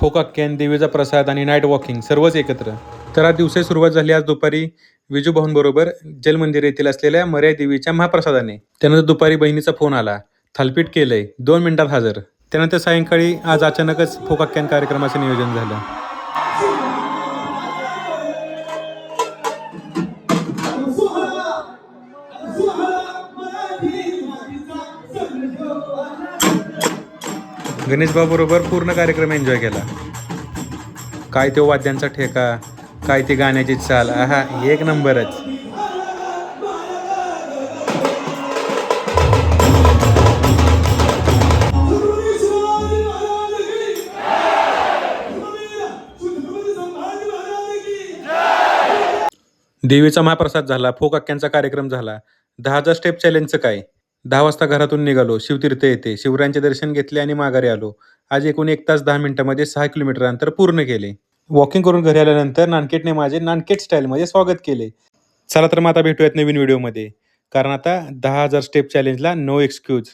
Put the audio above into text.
Folk आख्यान, देवीचा प्रसाद आणि नाईट वॉकिंग सर्वच एकत्र. तर आज दिवसाची सुरुवात झाली आज दुपारी विजू भाऊंबरोबर जलमंदिर येथील असलेल्या मर्या देवीच्या महाप्रसादाने. त्यानंतर दुपारी बहिणीचा फोन आला, थालपीठ केलंय, 2 मिनिटात हजर. त्यानंतर सायंकाळी आज अचानकच फोक आख्यान कार्यक्रमाचं नियोजन झालं. गणेश भाऊ बरोबर पूर्ण कार्यक्रम एन्जॉय केला. काय तो वाद्यांचा ठेका, काय ती गाण्याची चाल, आहा एक नंबरच. देवीचा महाप्रसाद झाला, फोक आख्यांचा कार्यक्रम झाला. 10,000 स्टेप चॅलेंजचं काय. 10 वाजता घरातून निघालो, शिवतीर्थ येथे शिवरायांचे दर्शन घेतले आणि माघारी आलो. आज एकूण 1 तास 10 मिनिटांमध्ये 6 किलोमीटर अंतर पूर्ण केले. वॉकिंग करून घरी आल्यानंतर नानकेटने माझे नानकेट स्टाईलमध्ये स्वागत केले. चला तर मग आता भेटूयात नवीन व्हिडिओमध्ये, कारण आता 10,000 स्टेप चॅलेंजला नो एक्सक्यूज.